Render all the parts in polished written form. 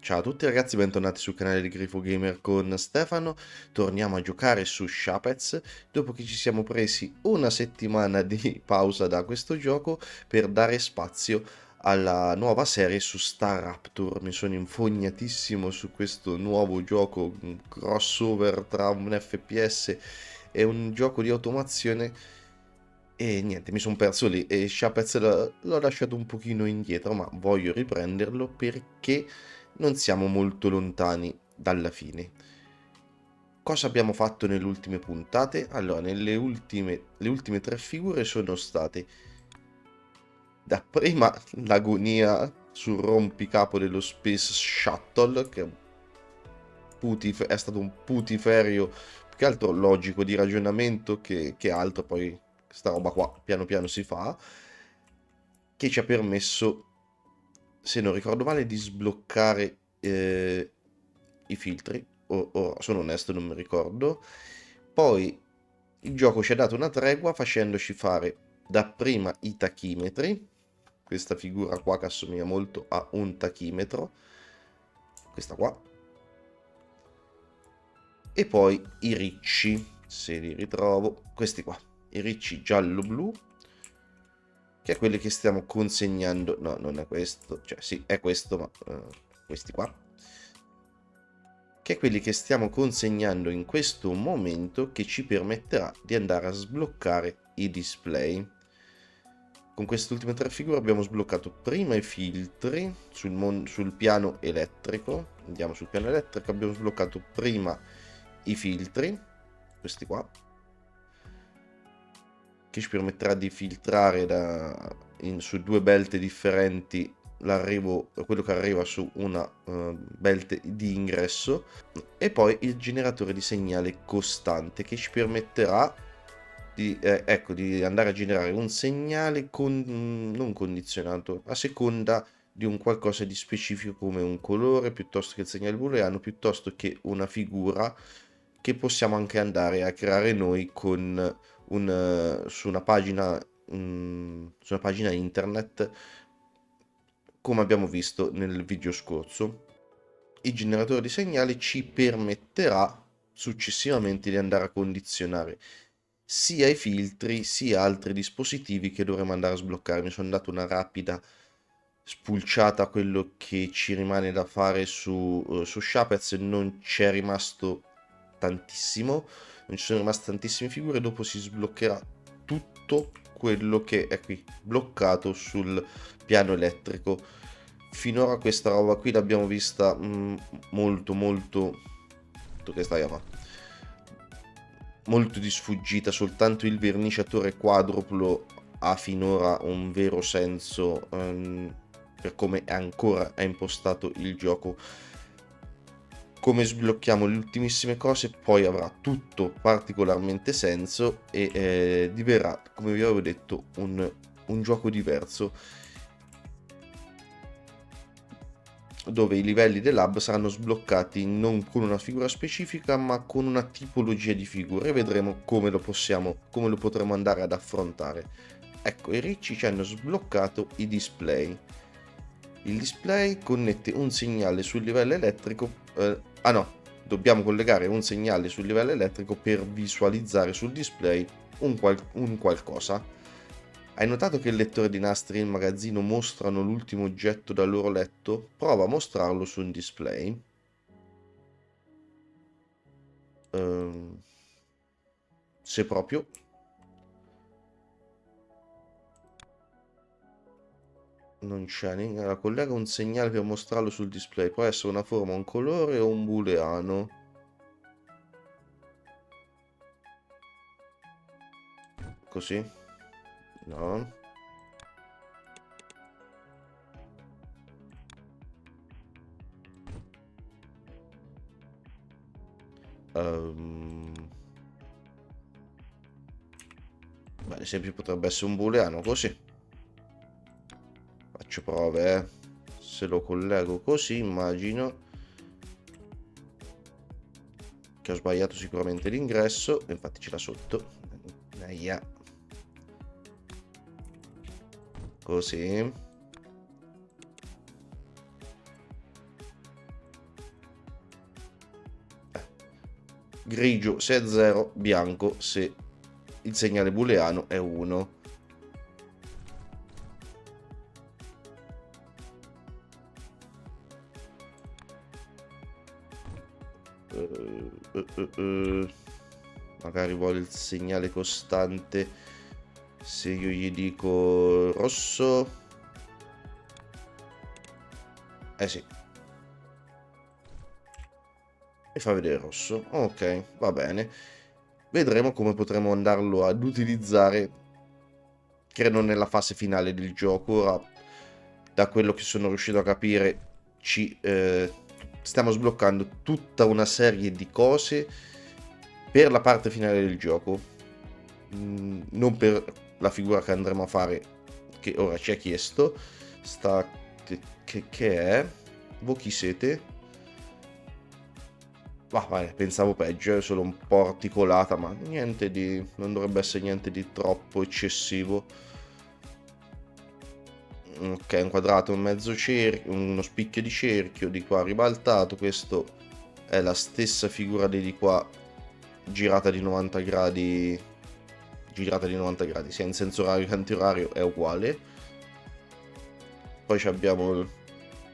Ciao a tutti ragazzi, bentornati sul canale di Grifo Gamer con Stefano. Torniamo a giocare su Shapez dopo che ci siamo presi una settimana di pausa da questo gioco per dare spazio alla nuova serie su Star Raptor. Mi sono infognatissimo su questo nuovo gioco, un crossover tra un FPS e un gioco di automazione. E niente, mi sono perso lì e Shapez l'ho lasciato un pochino indietro, ma voglio riprenderlo perché non siamo molto lontani dalla fine. Cosa abbiamo fatto nelle ultime puntate? Allora, le ultime tre figure sono state dapprima l'agonia sul rompicapo dello Space Shuttle, che è stato un putiferio più che altro logico di ragionamento che altro, poi sta roba qua piano piano si fa, che ci ha permesso, se non ricordo male, di sbloccare i filtri, o sono onesto non mi ricordo. Poi il gioco ci ha dato una tregua facendoci fare dapprima i tachimetri, questa figura qua che assomiglia molto a un tachimetro, questa qua, e poi i ricci, se li ritrovo, questi qua, i ricci giallo-blu, che è quelli che stiamo consegnando. No, non è questo, cioè sì, è questo, ma questi qua, che è quelli che stiamo consegnando in questo momento, che ci permetterà di andare a sbloccare i display. Con queste ultime tre figure abbiamo sbloccato prima i filtri sul piano elettrico. Andiamo sul piano elettrico, abbiamo sbloccato prima i filtri, questi qua, che ci permetterà di filtrare su due belte differenti quello che arriva su una belt di ingresso, e poi il generatore di segnale costante che ci permetterà ecco, di andare a generare un segnale non condizionato a seconda di un qualcosa di specifico, come un colore piuttosto che il segnale booleano, piuttosto che una figura che possiamo anche andare a creare noi con su una pagina, su una pagina internet, come abbiamo visto nel video scorso. Il generatore di segnali ci permetterà successivamente di andare a condizionare sia i filtri sia altri dispositivi che dovremo andare a sbloccare. Mi sono dato una rapida spulciata a quello che ci rimane da fare su Shapez, non c'è rimasto tantissimo, non ci sono rimaste tantissime figure. Dopo si sbloccherà tutto quello che è qui bloccato sul piano elettrico. Finora questa roba qui l'abbiamo vista molto tu che stai a fare? Molto di sfuggita. Soltanto il verniciatore quadruplo ha finora un vero senso, per come ancora è impostato il gioco. Come sblocchiamo le ultimissime cose poi avrà tutto particolarmente senso e diverrà, come vi avevo detto, un gioco diverso, dove i livelli del hub saranno sbloccati non con una figura specifica ma con una tipologia di figure, e vedremo come lo potremo andare ad affrontare. Ecco, i ricci ci hanno sbloccato i display. Il display connette un segnale sul livello elettrico, no, dobbiamo collegare un segnale sul livello elettrico per visualizzare sul display un qualcosa. Hai notato che il lettore di nastri e il magazzino mostrano l'ultimo oggetto dal loro letto? Prova a mostrarlo su un display. Ehm, Se proprio. Non c'è niente. Collega un segnale per mostrarlo sul display. Può essere una forma, un colore o un booleano. Così? No. Ehm, Beh, ad esempio potrebbe essere un booleano così. Faccio prove, eh. Se lo collego così, immagino che ho sbagliato sicuramente l'ingresso. Infatti ce l'ha sotto. Aia. Così. grigio se è 0, bianco se il segnale booleano è 1. Magari vuole il segnale costante se io gli dico rosso. Sì, mi fa vedere rosso. Ok, va bene. Vedremo come potremo andarlo ad utilizzare, credo nella fase finale del gioco. Ora, da quello che sono riuscito a capire, stiamo sbloccando tutta una serie di cose per la parte finale del gioco, non per la figura che andremo a fare, che ora ci ha chiesto. Che è? Voi chi siete? Vabbè, pensavo peggio, è solo un po' articolata, ma niente di... non dovrebbe essere niente di troppo eccessivo. Ok, un quadrato, un mezzo cerchio, uno spicchio di cerchio, di qua ribaltato. Questo è la stessa figura di qua, girata di 90 gradi. Girata di 90 gradi, sia in senso orario che antiorario è uguale. Poi abbiamo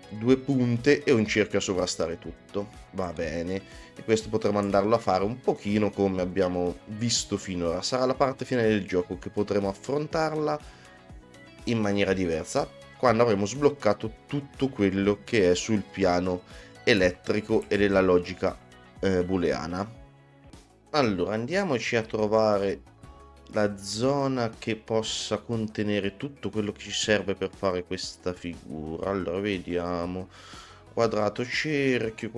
due punte e un cerchio a sovrastare tutto. Va bene. E questo potremo andarlo a fare un pochino come abbiamo visto finora. Sarà la parte finale del gioco che potremo affrontarla in maniera diversa quando avremo sbloccato tutto quello che è sul piano elettrico e della logica booleana. Allora, andiamoci a trovare la zona che possa contenere tutto quello che ci serve per fare questa figura. Allora, vediamo. Quadrato, cerchio,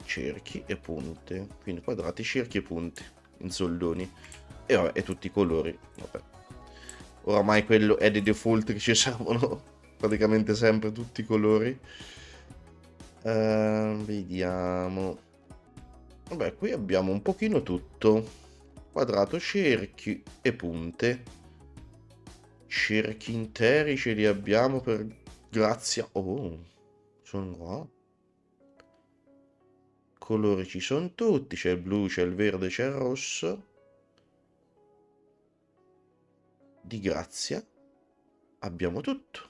cerchi e punte. Quindi quadrati, cerchi e punti in soldoni. E vabbè, e tutti i colori. Vabbè. Oramai quello è dei default che ci servono praticamente sempre tutti i colori. Vediamo. Vabbè, qui abbiamo un pochino tutto. Quadrato, cerchi e punte. Cerchi interi ce li abbiamo per grazia. Oh, sono qua. Colori ci sono tutti. C'è il blu, c'è il verde, c'è il rosso. Di grazia abbiamo tutto.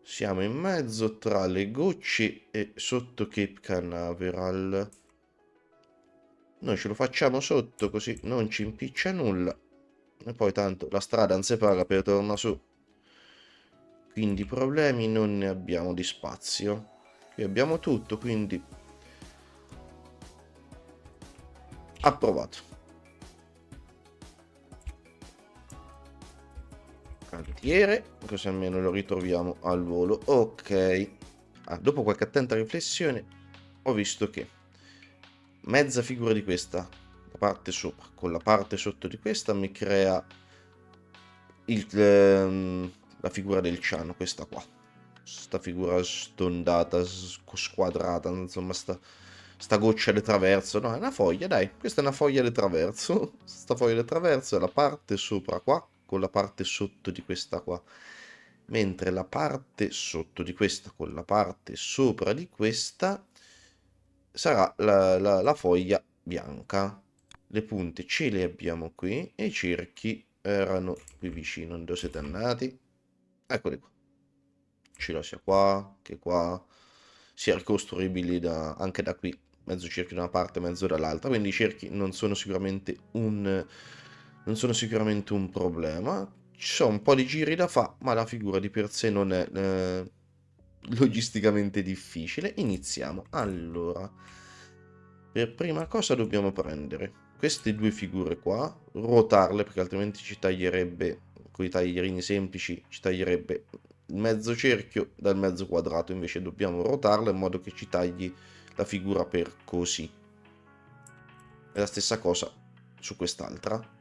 Siamo in mezzo tra le gocce e sotto Cape Canaveral. Noi ce lo facciamo sotto così non ci impiccia nulla. E poi tanto la strada non si paga per tornare su. Quindi problemi non ne abbiamo di spazio. Qui abbiamo tutto, quindi approvato. Cantiere, così almeno lo ritroviamo al volo. Ok. Dopo qualche attenta riflessione ho visto che mezza figura di questa, la parte sopra, con la parte sotto di questa mi crea la figura del ciano, questa qua. Sta figura stondata, squadrata, insomma, sta goccia di traverso. No, è una foglia, dai. Questa è una foglia di traverso. Sta foglia di traverso è la parte sopra qua, con la parte sotto di questa qua. Mentre la parte sotto di questa, con la parte sopra di questa, sarà la foglia bianca. Le punte ce le abbiamo qui e i cerchi erano qui vicino. Dove siete andati? Eccoli qua. Ce la sia qua, che qua, sia ricostruibili anche da qui, mezzo cerchio da una parte, mezzo dall'altra, quindi i cerchi non sono sicuramente un problema. Ci sono un po' di giri da fare, ma la figura di per sé non è logisticamente difficile. Iniziamo. Allora, per prima cosa dobbiamo prendere queste due figure qua, ruotarle perché altrimenti ci taglierebbe, con i taglierini semplici, ci taglierebbe il mezzo cerchio dal mezzo quadrato. Invece dobbiamo ruotarle in modo che ci tagli la figura per così. E la stessa cosa su quest'altra.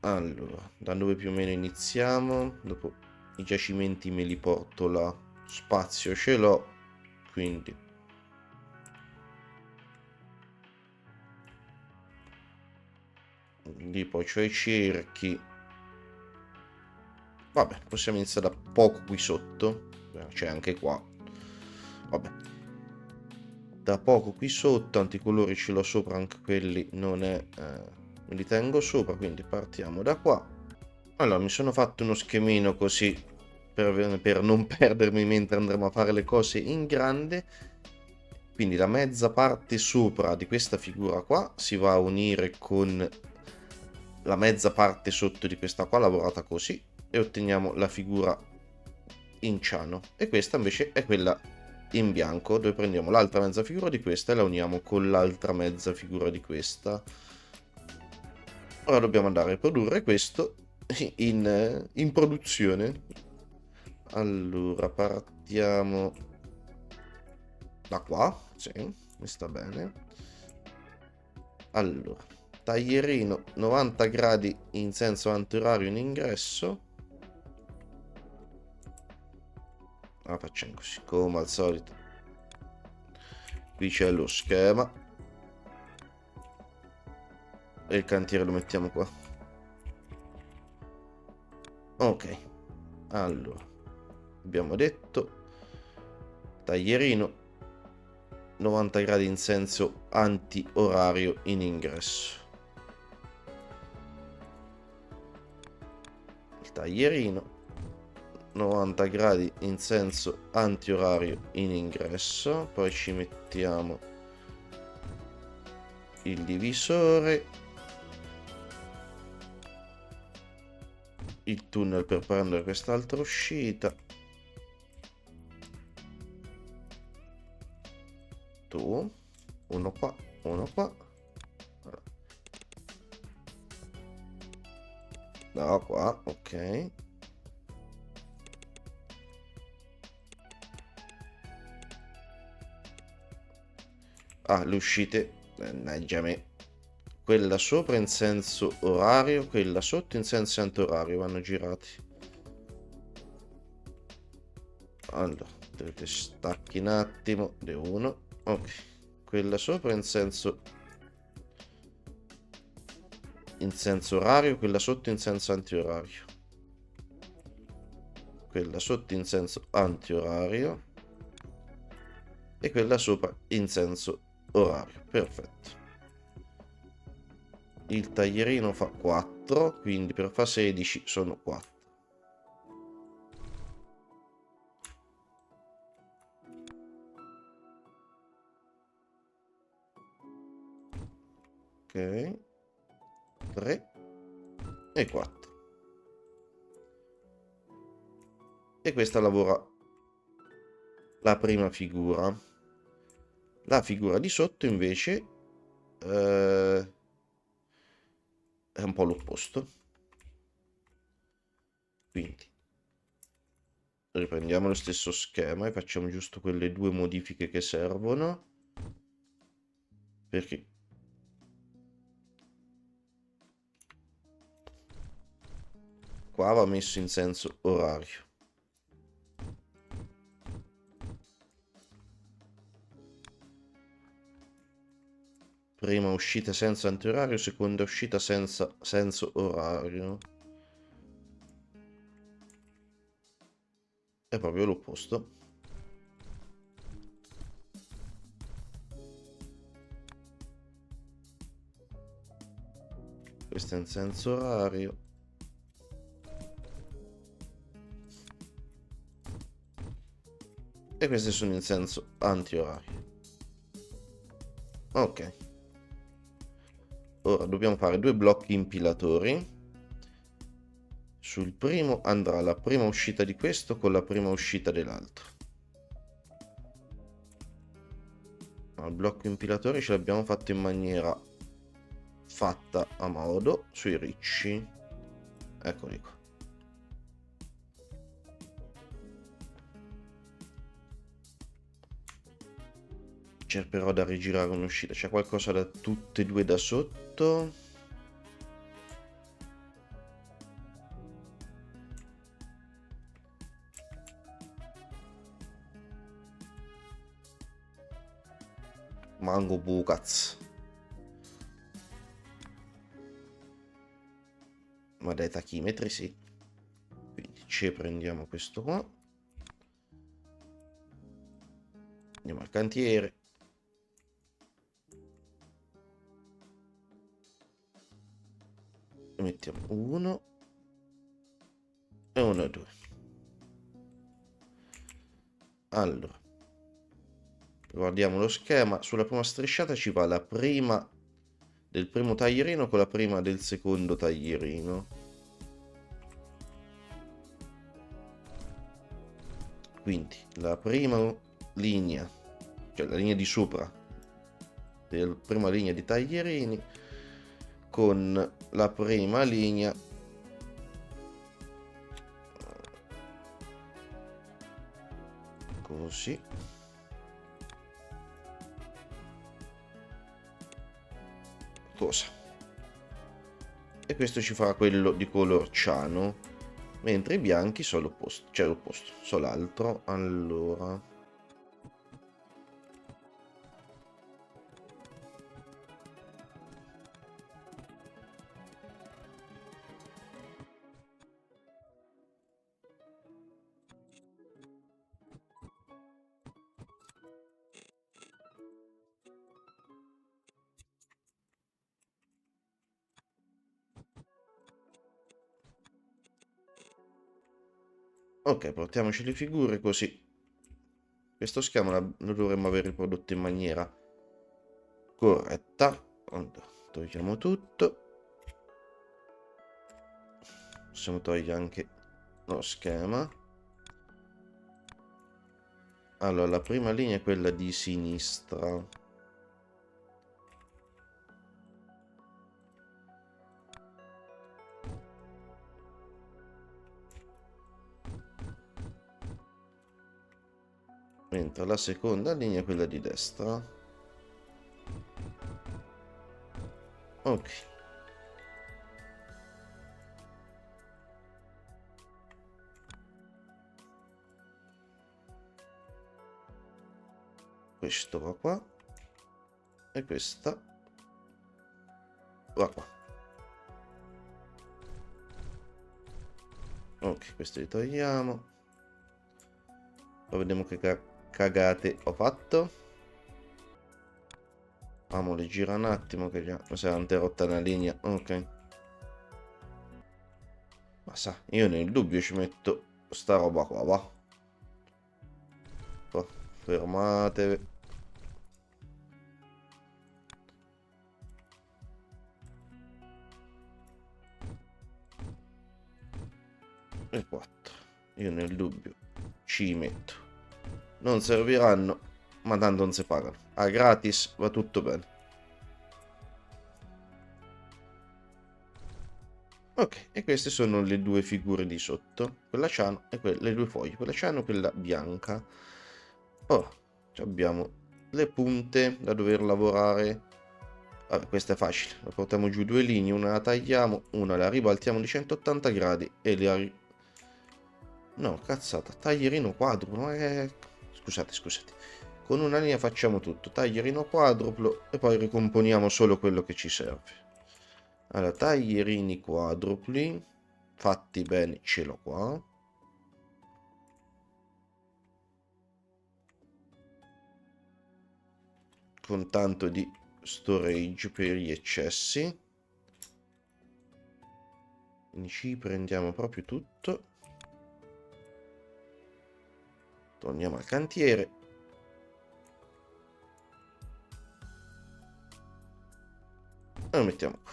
Allora, da dove più o meno iniziamo? Dopo i giacimenti me li porto là. Spazio ce l'ho, quindi lì poi c'ho i cerchi. Vabbè, possiamo iniziare da poco qui sotto. c'è anche qua. Vabbè. Da poco qui sotto, anticolori ce l'ho sopra, anche quelli non è... me li tengo sopra, quindi partiamo da qua. Allora, mi sono fatto uno schemino così, per non perdermi mentre andremo a fare le cose in grande. Quindi la mezza parte sopra di questa figura qua si va a unire con la mezza parte sotto di questa qua, lavorata così, e otteniamo la figura in ciano. E questa invece è quella in bianco, dove prendiamo l'altra mezza figura di questa e la uniamo con l'altra mezza figura di questa. Ora dobbiamo andare a produrre questo in produzione. Allora, partiamo da qua, sì, mi sta bene. Allora, taglierino 90 gradi in senso antiorario in ingresso. Facciamo così, come al solito. Qui c'è lo schema. E il cantiere lo mettiamo qua. Ok. Allora, abbiamo detto taglierino 90 gradi in senso anti-orario in ingresso. Il taglierino 90 gradi in senso anti-orario in ingresso. Poi ci mettiamo il divisore, il tunnel per prendere quest'altra uscita. Tu, uno qua, uno qua. No, qua, ok. Le uscite, mannaggia me. Quella sopra in senso orario, quella sotto in senso antiorario vanno girati. Allora, dovete stacchi un attimo, de uno. Ok, quella sopra in senso orario, quella sotto in senso antiorario. Quella sotto in senso antiorario e quella sopra in senso orario. Perfetto. Il taglierino fa 4, quindi per fa 16 sono 4. Ok, 3 e 4. E questa lavora la prima figura. La figura di sotto invece è un po' l'opposto. Quindi riprendiamo lo stesso schema e facciamo giusto quelle due modifiche che servono, perché qua va messo in senso orario. Prima uscita senza antiorario, seconda uscita senza senso orario. È proprio l'opposto. Questo è in senso orario. E queste sono in senso antiorario. Ok. Ora dobbiamo fare due blocchi impilatori. Sul primo andrà la prima uscita di questo con la prima uscita dell'altro. Il blocco impilatori ce l'abbiamo fatto in maniera fatta a modo sui ricci. Eccoli qua. Cercherò da rigirare un'uscita. C'è qualcosa da tutte e due da sotto. Mango bucaz. Ma dai tachimetri sì. Quindi ci prendiamo questo qua. Andiamo al cantiere. Mettiamo 1 e 1 e 2. Allora, guardiamo lo schema. Sulla prima strisciata ci va la prima del primo taglierino con la prima del secondo taglierino. Quindi la prima linea, cioè la linea di sopra della prima linea di taglierini con la prima linea così, cosa, e questo ci fa quello di color ciano, mentre i bianchi sono l'opposto, cioè l'opposto, sono l'altro. Allora, ok, portiamoci le figure così. Questo schema lo dovremmo aver riprodotto in maniera corretta. Allora, togliamo tutto. Possiamo togliere anche lo schema. Allora, la prima linea è quella di sinistra. Mentre la seconda linea è quella di destra. Ok. Questo va qua. E questa va qua. Ok, questi li togliamo. Poi vediamo che cagate ho fatto. Le gira un attimo che già mi si è interrotta una linea. Ok. Ma sa, io nel dubbio ci metto sta roba qua, va. Fermatevi. E 4. Io nel dubbio ci metto. Non serviranno, ma tanto non si pagano. A gratis va tutto bene. Ok, e queste sono le due figure di sotto. Quella ciano e le due foglie. Quella ciano e quella bianca. Ora, abbiamo le punte da dover lavorare. Vabbè, questa è facile. La portiamo giù due linee, una la tagliamo, una la ribaltiamo di 180 gradi e la no, cazzata, taglierino quadruplo. Scusate. Con una linea facciamo tutto, taglierino quadruplo e poi ricomponiamo solo quello che ci serve. Allora, taglierini quadrupli, fatti bene, ce l'ho qua. Con tanto di storage per gli eccessi. Quindi ci prendiamo proprio tutto. Torniamo al cantiere. E lo mettiamo qua.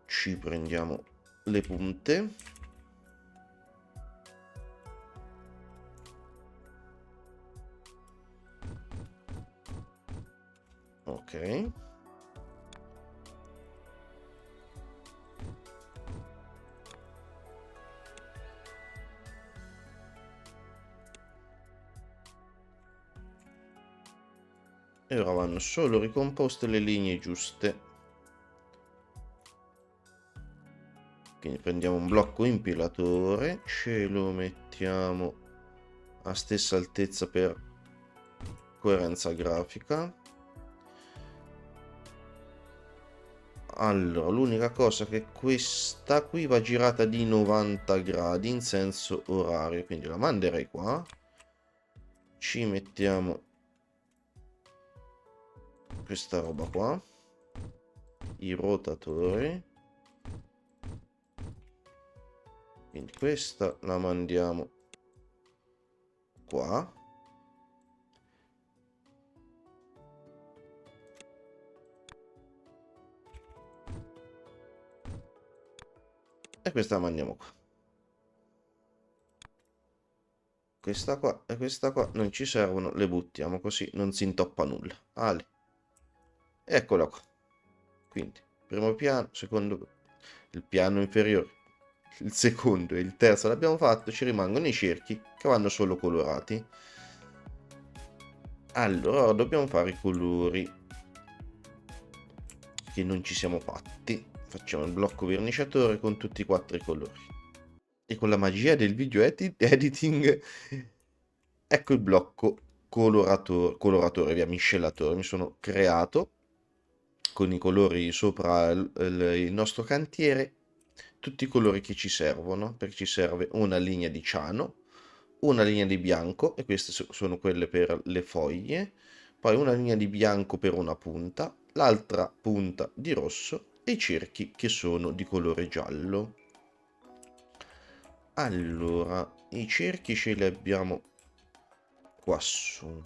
Ci prendiamo le punte. Ok. E ora vanno solo ricomposte le linee giuste. Quindi prendiamo un blocco impilatore, ce lo mettiamo a stessa altezza per coerenza grafica. Allora, l'unica cosa che questa qui va girata di 90 gradi in senso orario, quindi la manderei qua. Ci mettiamo questa roba qua, i rotatori, quindi questa la mandiamo qua. E questa la mandiamo qua. Questa qua e questa qua non ci servono, le buttiamo così non si intoppa nulla. Ale. Eccola qua. Quindi, primo piano, secondo, il piano inferiore, il secondo e il terzo l'abbiamo fatto, ci rimangono i cerchi che vanno solo colorati. Allora, ora dobbiamo fare i colori che non ci siamo fatti. Facciamo il blocco verniciatore con tutti e 4 i colori. E con la magia del video editing, ecco il blocco coloratore, via miscelatore. Mi sono creato con i colori sopra il nostro cantiere, tutti i colori che ci servono, perché ci serve una linea di ciano, una linea di bianco, e queste sono quelle per le foglie, poi una linea di bianco per una punta, l'altra punta di rosso e i cerchi che sono di colore giallo. Allora, i cerchi ce li abbiamo qua su.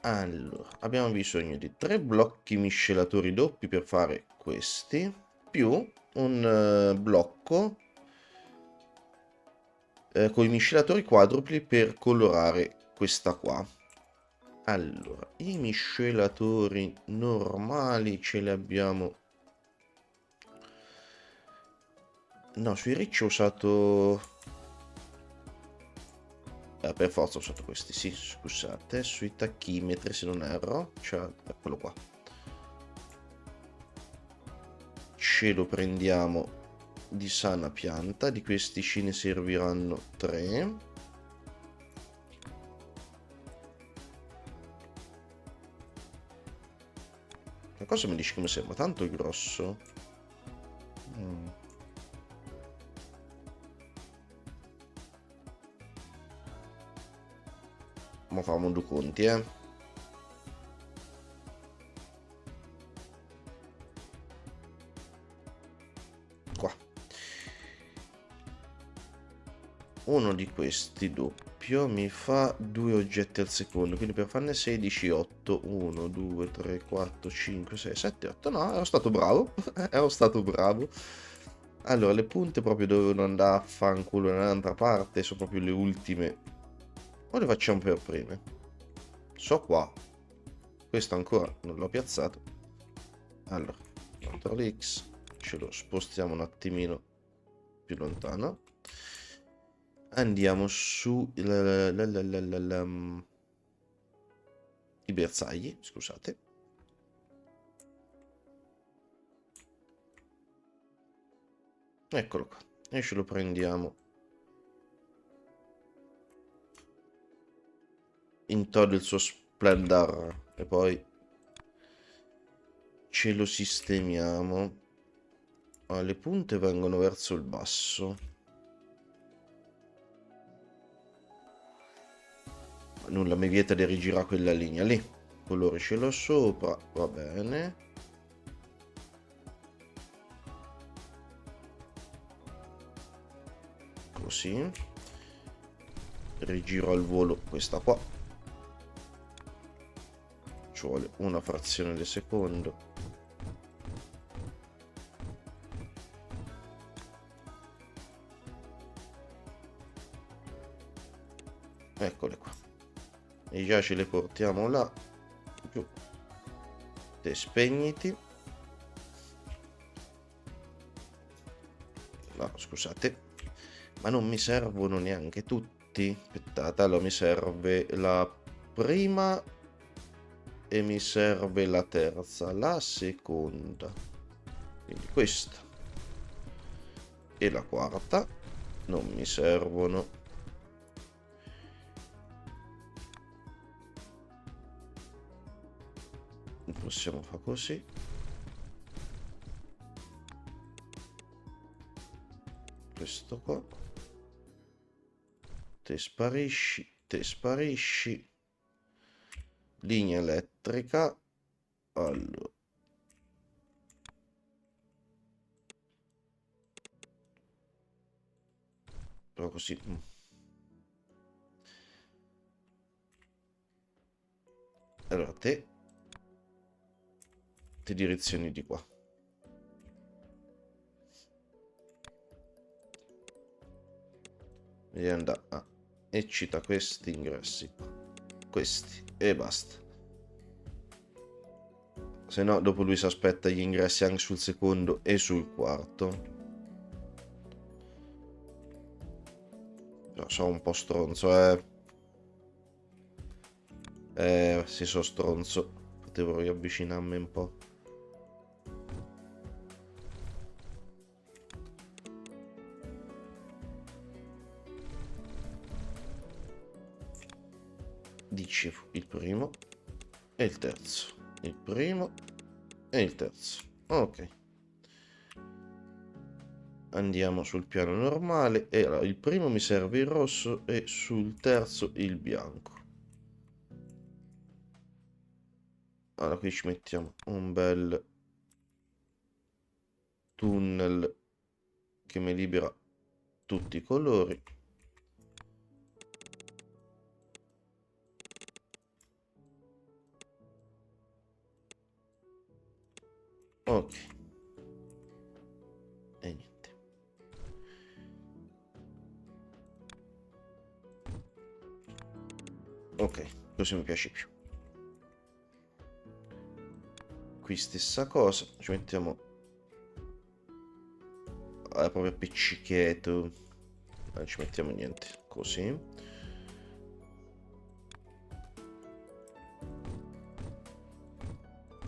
Allora, abbiamo bisogno di 3 blocchi miscelatori doppi per fare questi, più un blocco con i miscelatori quadrupli per colorare questa qua. Allora, i miscelatori normali ce li abbiamo. No, sui ricci ho usato. Per forza ho usato questi, sì, scusate. Sui tachimetri, se non erro, cioè, eccolo qua. Ce lo prendiamo di sana pianta, di questi ce ne serviranno 3. Che cosa mi dici che mi sembra tanto grosso? Ma facciamo due conti, Qua. Uno di questi doppio mi fa 2 oggetti al secondo, quindi per farne 16, 8, 1, 2, 3, 4, 5, 6, 7, 8. No, ero stato bravo, ero stato bravo. Allora, le punte proprio dovevano andare a fanculo nell'altra parte, sono proprio le ultime. O le facciamo per prime? So qua. Questo ancora non l'ho piazzato. Allora, CTRL X, ce lo spostiamo un attimino più lontano. Andiamo su i bersagli, scusate. Eccolo qua. E ce lo prendiamo in todo il suo splendor. E poi ce lo sistemiamo. Le punte vengono verso il basso. Nulla mi vieta di rigirare quella linea lì. Colore ce l'ho sopra, va bene. Così. Rigiro al volo questa qua. Ci vuole una frazione di secondo. Eccole qua. E già ce le portiamo là. Giù. Te spegniti. No, scusate. Ma non mi servono neanche tutti. Aspettate, allora mi serve la prima e mi serve la terza. La seconda. Quindi questa. E la quarta. Non mi servono. possiamo fare così. Questo qua. Te sparisci. Linea elettrica. Allora. Però così. Allora, te direzioni di qua. Devi andare a eccita questi ingressi qua. Questi. E basta. Se no, dopo lui si aspetta gli ingressi anche sul secondo e sul quarto. Sono un po' stronzo, sì, sono stronzo. Potevo riavvicinarmi un po'. Dicevo, il primo e il terzo. Il primo e il terzo. Ok. Andiamo sul piano normale e allora, il primo mi serve il rosso e sul terzo il bianco. Allora qui ci mettiamo un bel tunnel che mi libera tutti i colori. Ok. E niente. Ok, così mi piace più. Qui stessa cosa, ci mettiamo proprio appiccichetto. Non ci mettiamo niente, così.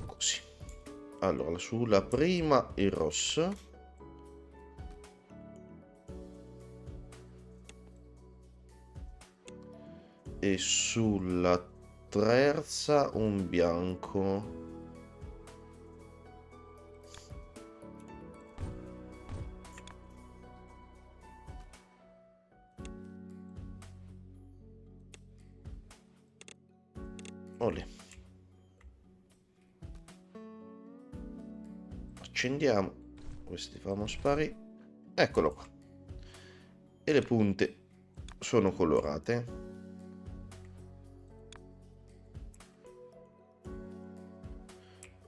Così. Allora, sulla prima il rosso. E sulla terza un bianco. Olè. Accendiamo. Questi famo sparire. Eccolo qua. E le punte sono colorate.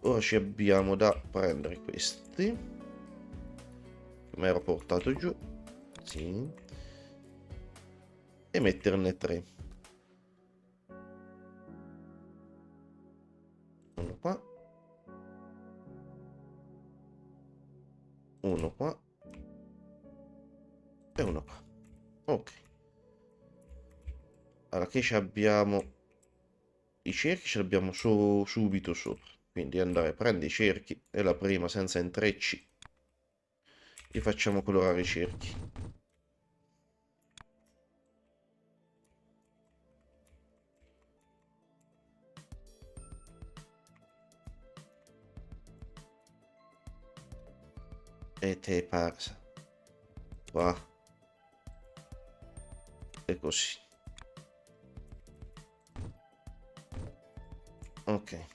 Ora ci abbiamo da prendere questi. Che mi ero portato giù. Sì. E metterne 3. Uno qua. Uno qua. E uno qua. Ok. Allora, che ci abbiamo? I cerchi ce li abbiamo subito sopra. Quindi andare a prendere i cerchi e la prima senza intrecci li facciamo colorare i cerchi. E te passa. Qua. E così. Ok.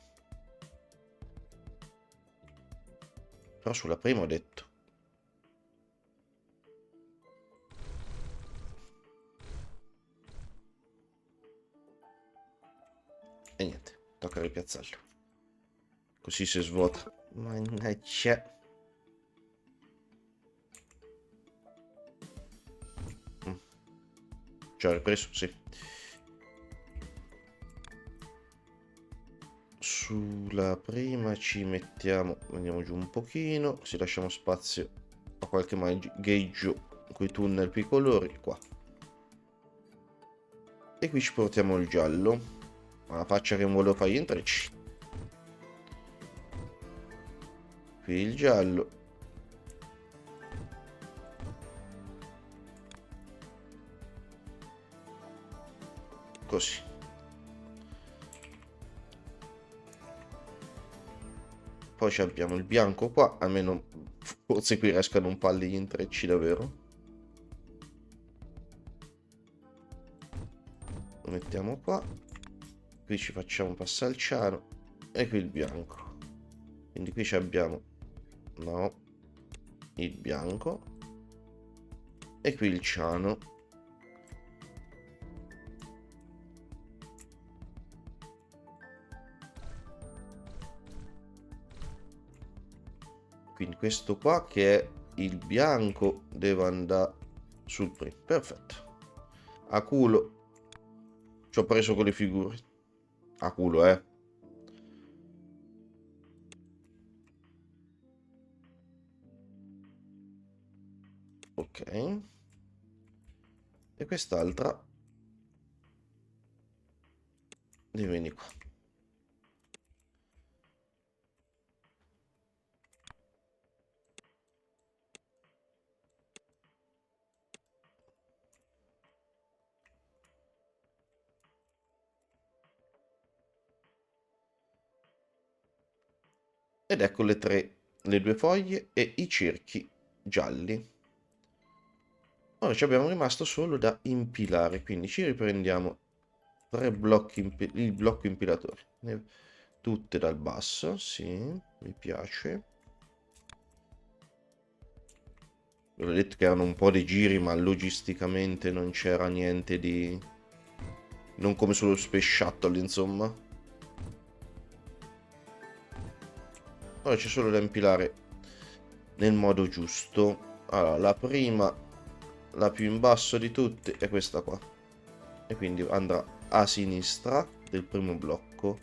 Però sulla prima ho detto. E niente, tocca ripiazzarlo. Così si svuota. Mannaggia. Ci ho ripreso, sì. Sulla prima ci mettiamo, andiamo giù un pochino, così lasciamo spazio a qualche magheggio con i tunnel picolori qua. E qui ci portiamo il giallo. La faccia che non volevo fare gli intrecci. Qui il giallo. Così. Poi abbiamo il bianco qua, almeno forse qui riescano un po' gli intrecci davvero. Lo mettiamo qua. Qui ci facciamo passare il ciano. E qui il bianco. Quindi qui abbiamo, no, il bianco. E qui il ciano. Quindi questo qua che è il bianco deve andare sul primo. Perfetto. A culo ci ho preso con le figure. A culo, ok. E quest'altra deve venire qua. Ed ecco le due foglie e i cerchi gialli. Ora ci abbiamo rimasto solo da impilare, quindi ci riprendiamo tre blocchi, il blocco impilatore. Tutte dal basso, sì, mi piace. Vi ho detto che erano un po' dei giri, ma logisticamente non c'era niente di... non come sullo Space Shuttle, insomma. Ora c'è solo da impilare nel modo giusto. Allora, la prima, la più in basso di tutte, è questa qua. E quindi andrà a sinistra del primo blocco.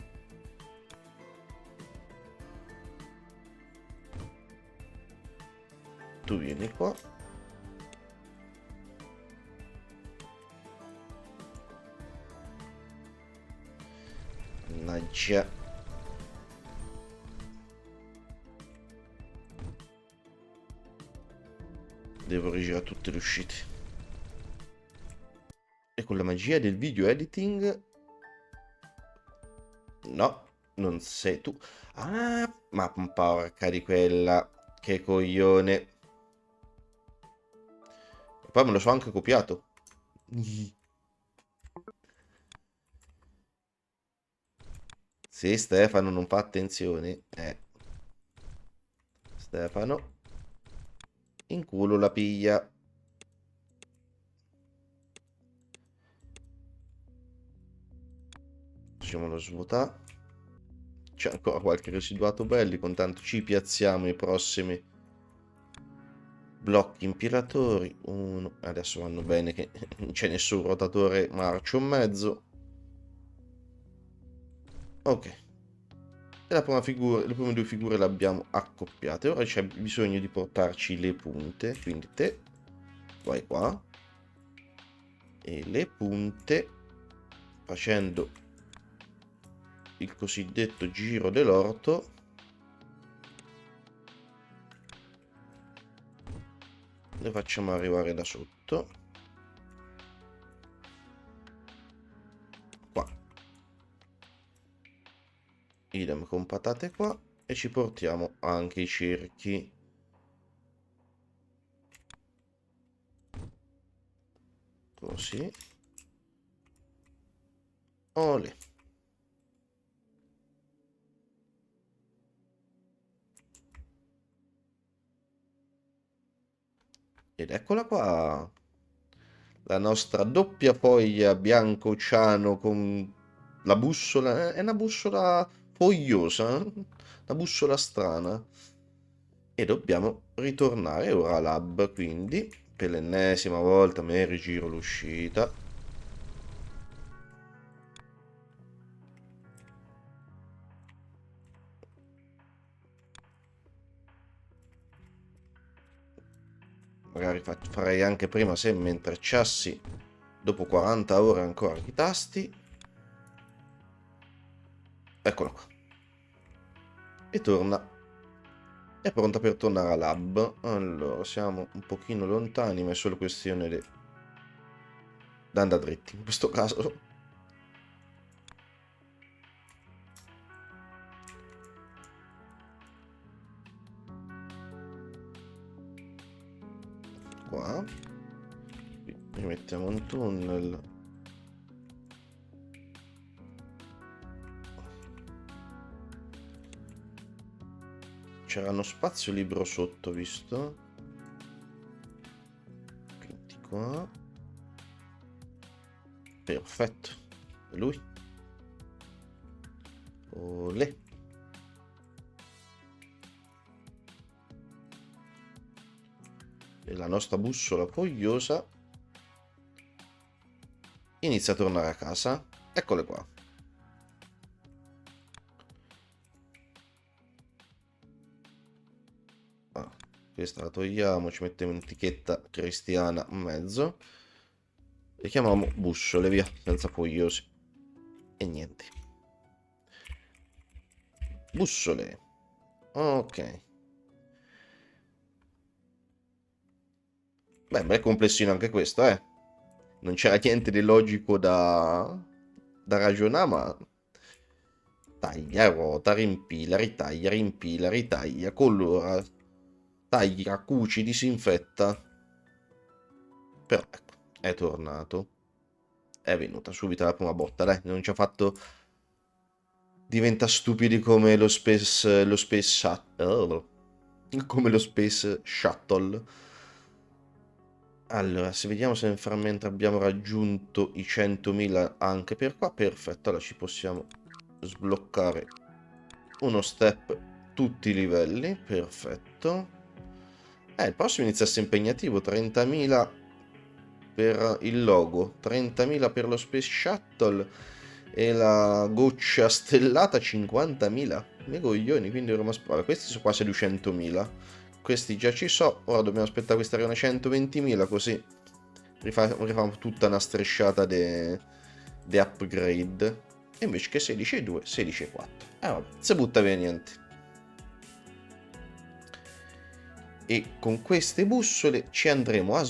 Tu vieni qua. Mannaggia. Devo rigirare tutte le uscite. E con la magia del video editing... No, non sei tu. Ah, ma porca di quella. Che coglione. E poi me lo so anche copiato. Sì, Stefano non fa attenzione. Stefano. In culo la piglia. Facciamolo svuotare. C'è ancora qualche residuato belli. Con tanto ci piazziamo i prossimi blocchi impilatori. Uno. Adesso vanno bene che non c'è nessun rotatore marcio in mezzo. Ok. E la prima figura, le prime due figure le abbiamo accoppiate. Ora c'è bisogno di portarci le punte. Quindi te vai qua. E le punte, facendo il cosiddetto giro dell'orto, le facciamo arrivare da sotto. Qua. Idem con patate qua. E ci portiamo anche i cerchi. Così. Olè. Ed eccola qua. La nostra doppia foglia bianco ciano con la bussola. È una bussola fogliosa. Una bussola strana. E dobbiamo ritornare ora a lab, quindi per l'ennesima volta mi rigiro l'uscita. Magari farei anche prima se mi intrecciassi dopo 40 ore ancora i tasti. Eccola qua. E torna. È pronta per tornare a lab. Allora, siamo un pochino lontani, ma è solo questione di andare dritti in questo caso. qua. Qui mettiamo un tunnel. C'era uno spazio libero sotto, visto? Quindi qua. Perfetto. E lui? Olè. E la nostra bussola fogliosa inizia a tornare a casa. Eccole qua. Questa la togliamo, ci mettiamo un'etichetta cristiana in mezzo. Le chiamiamo bussole, via, senza fogliosi. E niente. Bussole. Ok. Beh, bel complessino anche questo, eh. Non c'era niente di logico da ragionare, ma... Taglia, ruota, rimpila, ritaglia, colora, taglia, cuci, disinfetta. Però, ecco, è tornato. È venuta subito la prima botta, dai, non ci ha fatto... Diventa stupidi come lo Space Shuttle. Come lo Space Shuttle. Allora, se vediamo se nel frammento abbiamo raggiunto i 100.000 anche per qua, perfetto, allora ci possiamo sbloccare uno step tutti i livelli, perfetto. Il prossimo inizia a essere impegnativo, 30.000 per il logo, 30.000 per lo Space Shuttle e la goccia stellata 50.000. Me coglioni, quindi dovremmo aspettare. Questi sono quasi 200.000. Questi già ci so, ora dobbiamo aspettare questi arrivano a 120.000 così rifamo tutta una strisciata di upgrade. E invece che 16,2, 16,4. Vabbè, si butta via niente. E con queste bussole ci andremo a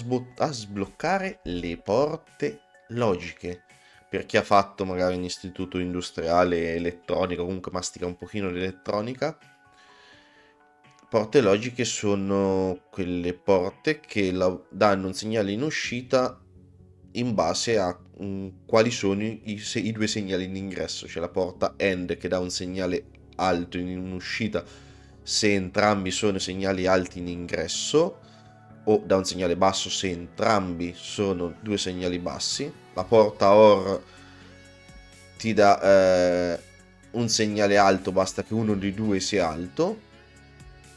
sbloccare le porte logiche. Per chi ha fatto magari un istituto industriale elettronica, comunque mastica un pochino l'elettronica, porte logiche sono quelle porte che danno un segnale in uscita in base a quali sono i due segnali in ingresso. C'è la porta AND che dà un segnale alto in uscita se entrambi sono segnali alti in ingresso, o da un segnale basso se entrambi sono due segnali bassi. La porta OR ti dà un segnale alto, basta che uno dei due sia alto.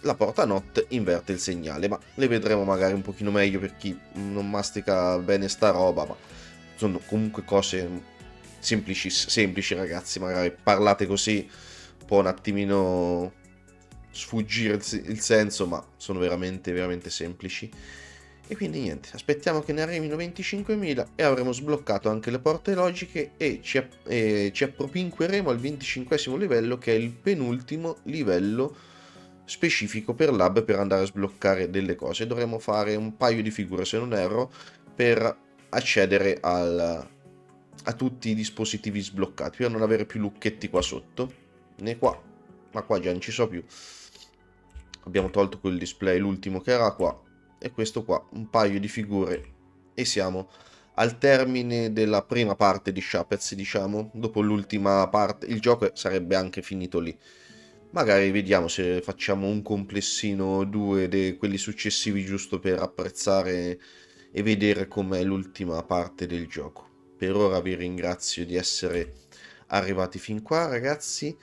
La porta NOT inverte il segnale, ma le vedremo magari un pochino meglio per chi non mastica bene sta roba, ma sono comunque cose semplici ragazzi, magari parlate così può un attimino sfuggire il senso, ma sono veramente veramente semplici. E quindi niente, aspettiamo che ne arrivino 25.000 e avremo sbloccato anche le porte logiche e ci appropinqueremo al 25esimo livello, che è il penultimo livello specifico per l'hub per andare a sbloccare delle cose. Dovremo fare un paio di figure, se non erro, per accedere a tutti i dispositivi sbloccati, per non avere più lucchetti qua sotto, né qua, ma qua già non ci so più. Abbiamo tolto quel display, l'ultimo che era qua, e questo qua, un paio di figure, e siamo al termine della prima parte di Shapez, diciamo. Dopo l'ultima parte il gioco sarebbe anche finito lì. Magari vediamo se facciamo un complessino, due di quelli successivi, giusto per apprezzare e vedere com'è l'ultima parte del gioco. Per ora vi ringrazio di essere arrivati fin qua, ragazzi.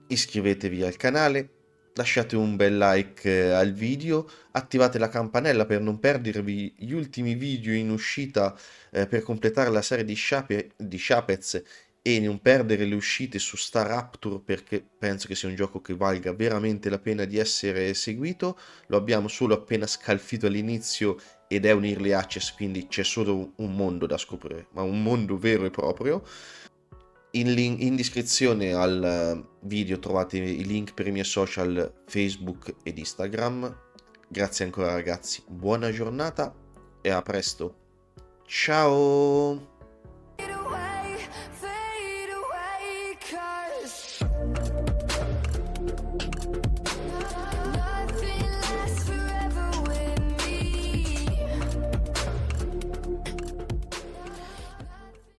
Iscrivetevi al canale, lasciate un bel like al video, attivate la campanella per non perdervi gli ultimi video in uscita per completare la serie di Shapez e non perdere le uscite su Star Rapture, perché penso che sia un gioco che valga veramente la pena di essere seguito. Lo abbiamo solo appena scalfito all'inizio ed è un early access, quindi c'è solo un mondo da scoprire, ma un mondo vero e proprio. In descrizione al video trovate i link per i miei social Facebook ed Instagram. Grazie ancora ragazzi, buona giornata e a presto. Ciao!